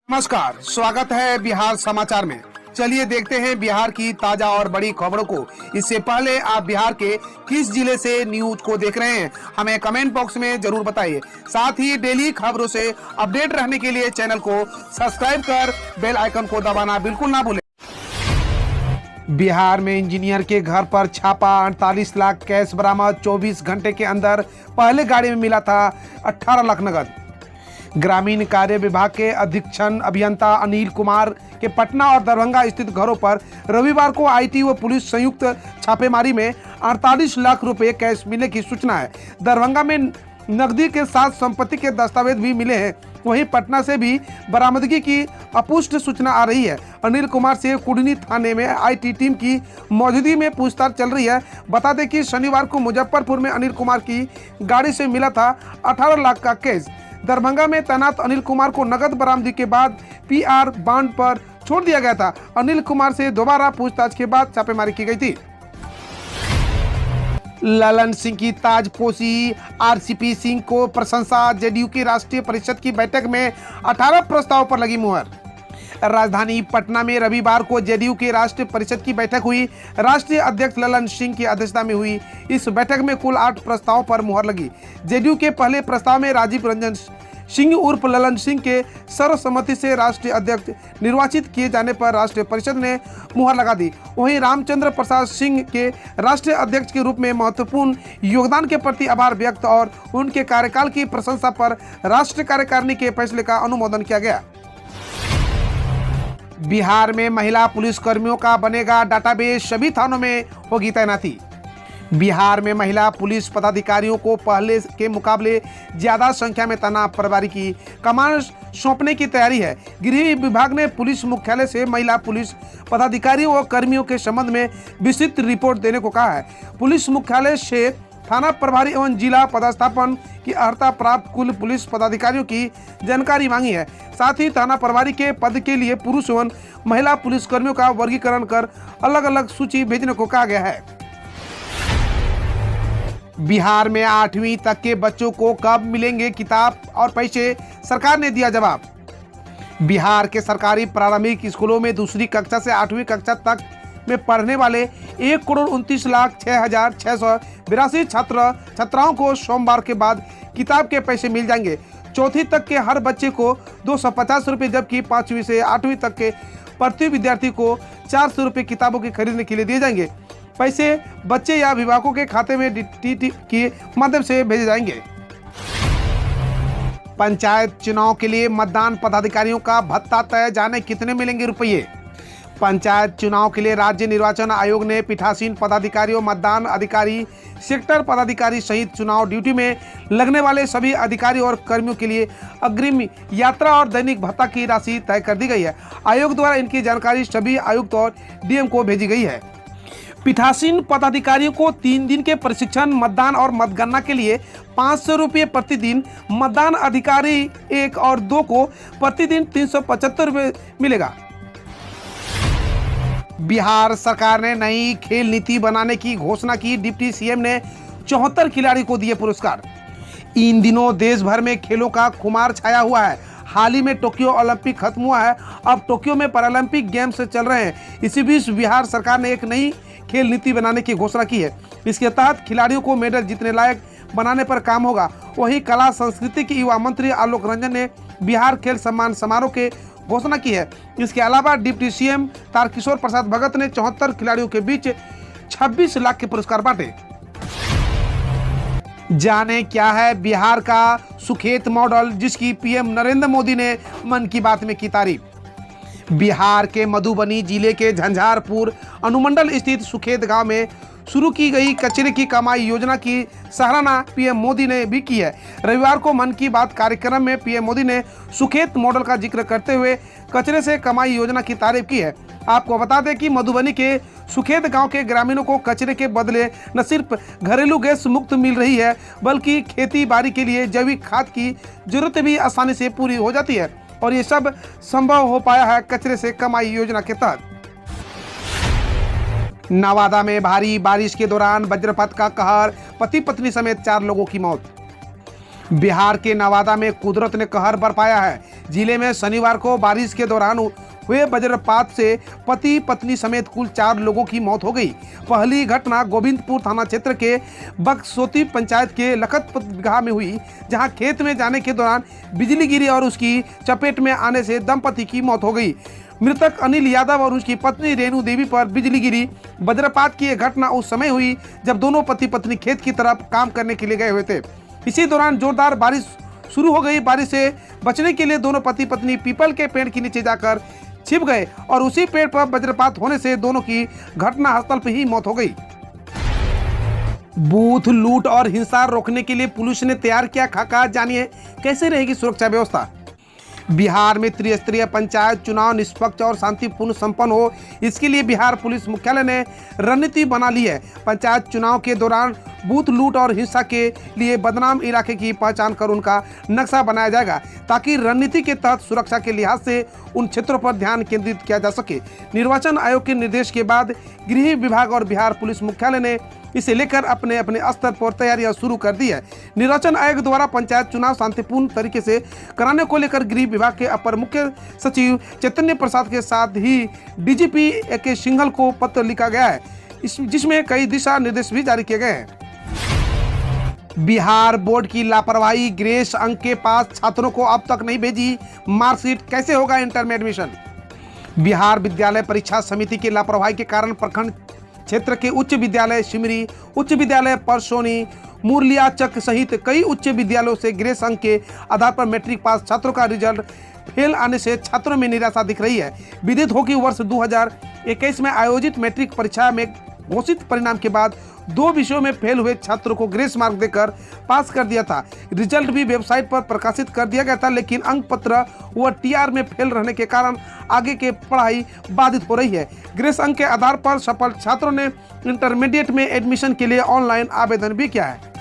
नमस्कार, स्वागत है बिहार समाचार में। चलिए देखते हैं बिहार की ताजा और बड़ी खबरों को। इससे पहले आप बिहार के किस जिले से न्यूज को देख रहे हैं, हमें कमेंट बॉक्स में जरूर बताइए। साथ ही डेली खबरों से अपडेट रहने के लिए चैनल को सब्सक्राइब कर बेल आइकन को दबाना बिल्कुल ना भूलें। बिहार में इंजीनियर के घर पर छापा, 48 लाख कैश बरामद। 24 घंटे के अंदर पहले गाड़ी में मिला था 18 लाख नगद। ग्रामीण कार्य विभाग के अधीक्षण अभियंता अनिल कुमार के पटना और दरभंगा स्थित घरों पर रविवार को आईटी व पुलिस संयुक्त छापेमारी में 48 लाख रुपए कैश मिलने की सूचना है। दरभंगा में नकदी के साथ संपत्ति के दस्तावेज भी मिले हैं। वहीं पटना से भी बरामदगी की अपुष्ट सूचना आ रही है। अनिल कुमार से कुढ़नी थाने में आईटी टीम की मौजूदगी में पूछताछ चल रही है। बता दें कि शनिवार को मुजफ्फरपुर में अनिल कुमार की गाड़ी से मिला था 18 लाख का कैश। दरभंगा में तैनात अनिल कुमार को नगद बरामदगी के बाद पीआर बांड पर छोड़ दिया गया था। अनिल कुमार से दोबारा पूछताछ के बाद छापेमारी की गई थी। ललन सिंह की ताजपोशी, आरसीपी सिंह को प्रशंसा। जेडीयू की राष्ट्रीय परिषद की बैठक में 18 प्रस्ताव पर लगी मुहर। राजधानी पटना में रविवार को जेडीयू की राष्ट्रीय परिषद की बैठक हुई। राष्ट्रीय अध्यक्ष ललन सिंह की अध्यक्षता में हुई इस बैठक में कुल 8 प्रस्तावों पर मुहर लगी। जेडीयू के पहले प्रस्ताव में राजीव रंजन सिंह उर्फ ललन सिंह के सर्वसम्मति से राष्ट्रीय अध्यक्ष निर्वाचित किए जाने पर राष्ट्रीय परिषद ने मुहर लगा दी। वहीं रामचंद्र प्रसाद सिंह के राष्ट्रीय अध्यक्ष के रूप में महत्वपूर्ण योगदान के प्रति आभार व्यक्त और उनके कार्यकाल की प्रशंसा पर राष्ट्रीय कार्यकारिणी के फैसले का अनुमोदन किया गया। बिहार में महिला पुलिस कर्मियों का बनेगा डाटाबेस, सभी थानों में होगी तैनाती। बिहार में महिला पुलिस पदाधिकारियों को पहले के मुकाबले ज्यादा संख्या में तैनात प्रभारी की कमान सौंपने की तैयारी है। गृह विभाग ने पुलिस मुख्यालय से महिला पुलिस पदाधिकारियों और कर्मियों के संबंध में विस्तृत रिपोर्ट देने को कहा है। पुलिस मुख्यालय से थाना प्रभारी एवं जिला पदस्थापन की अर्हता प्राप्त कुल पुलिस पदाधिकारियों की जानकारी मांगी है। साथ ही थाना प्रभारी के पद के लिए पुरुष एवं महिला पुलिस कर्मियों का वर्गीकरण कर अलग अलग सूची भेजने को कहा गया है। बिहार में 8वीं तक के बच्चों को कब मिलेंगे किताब और पैसे, सरकार ने दिया जवाब। बिहार के सरकारी प्रारंभिक स्कूलों में दूसरी कक्षा से 8वीं कक्षा तक में पढ़ने वाले 1,29,06,682 छात्र छात्राओं को सोमवार के बाद किताब के पैसे मिल जाएंगे। चौथी तक के हर बच्चे को 250 रुपये, जबकि 5वीं से 8वीं तक के प्रति विद्यार्थी को 400 रुपये किताबों के खरीदने के लिए दिए जाएंगे। पैसे बच्चे या अभिभावकों के खाते में डीटीटी के माध्यम से भेजे जाएंगे। पंचायत चुनाव के लिए मतदान पदाधिकारियों का भत्ता तय, जाने कितने मिलेंगे रुपये। पंचायत चुनाव के लिए राज्य निर्वाचन आयोग ने पीठासीन पदाधिकारियों, मतदान अधिकारी, सेक्टर पदाधिकारी सहित चुनाव ड्यूटी में लगने वाले सभी अधिकारी और कर्मियों के लिए अग्रिम यात्रा और दैनिक भत्ता की राशि तय कर दी गई है। आयोग द्वारा इनकी जानकारी सभी आयुक्त और डीएम को भेजी गई है। पीठासीन पदाधिकारियों को 3 दिन के प्रशिक्षण, मतदान और मतगणना के लिए 500 रुपये प्रतिदिन, मतदान अधिकारी 1 और 2 को प्रतिदिन 375 रुपये मिलेगा। बिहार सरकार ने नई खेल नीति बनाने की घोषणा की। डिप्टी सीएम ने 74 खिलाड़ी को दिए पुरस्कार। इन दिनों देश भर में खेलों का खुमार छाया हुआ है। हाल ही में टोक्यो ओलंपिक खत्म हुआ है, अब टोक्यो में पैरालंपिक गेम्स चल रहे हैं। इसी बीच बिहार सरकार ने एक नई खेल नीति बनाने की घोषणा की है। इसके तहत खिलाड़ियों को मेडल जीतने लायक बनाने पर काम होगा। वहीं कला संस्कृति के युवा मंत्री आलोक रंजन ने बिहार खेल सम्मान समारोह के घोषणा की है। इसके अलावा डिप्टी सीएम तारकिशोर प्रसाद भगत ने 74 खिलाड़ियों के बीच 26 लाख के पुरस्कार बांटे। जाने क्या है बिहार का सुखेत मॉडल, जिसकी पीएम नरेंद्र मोदी ने मन की बात में की तारीफ। बिहार के मधुबनी जिले के झंझारपुर अनुमंडल स्थित सुखेत गांव में शुरू की गई कचरे की कमाई योजना की सराहना पीएम मोदी ने भी की है। रविवार को मन की बात कार्यक्रम में पीएम मोदी ने सुखेत मॉडल का जिक्र करते हुए कचरे से कमाई योजना की तारीफ की है। आपको बता दें कि मधुबनी के सुखेत गांव के ग्रामीणों को कचरे के बदले न सिर्फ घरेलू गैस मुक्त मिल रही है, बल्कि खेती बाड़ी के लिए जैविक खाद की जरूरत भी आसानी से पूरी हो जाती है। और ये सब संभव हो पाया है कचरे से कमाई योजना के तहत। नवादा में भारी बारिश के दौरान वज्रपात का कहर, पति पत्नी समेत 4 लोगों की मौत। बिहार के नवादा में कुदरत ने कहर बरपाया है। जिले में शनिवार को बारिश के दौरान हुए वज्रपात से पति पत्नी समेत कुल 4 लोगों की मौत हो गई। पहली घटना गोविंदपुर थाना क्षेत्र के बक्सोती पंचायत के लखतपुर बिगहा में हुई, जहां खेत में जाने के दौरान बिजली गिरी और उसकी चपेट में आने से दंपति की मौत हो गई। मृतक अनिल यादव और उसकी पत्नी रेणु देवी पर बिजली गिरी। वज्रपात की यह घटना उस समय हुई जब दोनों पति पत्नी खेत की तरफ काम करने के लिए गए हुए थे। इसी दौरान जोरदार बारिश शुरू हो गई। बारिश से बचने के लिए दोनों पति पत्नी पीपल के पेड़ के नीचे जाकर छिप गए और उसी पेड़ पर वज्रपात होने से दोनों की घटनास्थल पर ही मौत हो गई। बूथ लूट और हिंसा रोकने के लिए पुलिस ने तैयार किया खाका, जानिए कैसे रहेगी सुरक्षा व्यवस्था। बिहार में त्रिस्तरीय पंचायत चुनाव निष्पक्ष और शांतिपूर्ण संपन्न हो, इसके लिए बिहार पुलिस मुख्यालय ने रणनीति बना ली है। पंचायत चुनाव के दौरान बूथ लूट और हिंसा के लिए बदनाम इलाके की पहचान कर उनका नक्शा बनाया जाएगा, ताकि रणनीति के तहत सुरक्षा के लिहाज से उन क्षेत्रों पर ध्यान केंद्रित किया जा सके। निर्वाचन आयोग के निर्देश के बाद गृह विभाग और बिहार पुलिस मुख्यालय ने इसे लेकर अपने अपने स्तर पर तैयारियां शुरू कर दी है। निर्वाचन आयोग द्वारा पंचायत चुनाव शांतिपूर्ण तरीके से कराने को लेकर गृह विभाग के अपर मुख्य सचिव चैतन्य प्रसाद के साथ ही डीजीपी AK सिंघल को पत्र लिखा गया है, जिसमें कई दिशा निर्देश भी जारी किए गए हैं। बिहार बोर्ड की लापरवाही, ग्रेस अंक के पास छात्रों को अब तक नहीं भेजी मार्कशीट, कैसे होगा इंटर में एडमिशन। बिहार विद्यालय परीक्षा समिति की लापरवाही के कारण प्रखंड क्षेत्र के उच्च विद्यालय सिमरी, उच्च विद्यालय परसोनी, मुरलियाचक सहित कई उच्च विद्यालयों से ग्रेस अंक के आधार पर मैट्रिक पास छात्रों का रिजल्ट फेल आने से छात्रों में निराशा दिख रही है। विदित हो कि वर्ष 2021 में आयोजित मैट्रिक परीक्षा में घोषित परिणाम के बाद 2 विषयों में फेल हुए छात्रों को ग्रेस मार्क देकर पास कर दिया था। रिजल्ट भी वेबसाइट पर प्रकाशित कर दिया गया था, लेकिन अंक पत्र व TR में फेल रहने के कारण आगे की पढ़ाई बाधित हो रही है। ग्रेस अंक के आधार पर सफल छात्रों ने इंटरमीडिएट में एडमिशन के लिए ऑनलाइन आवेदन भी किया है।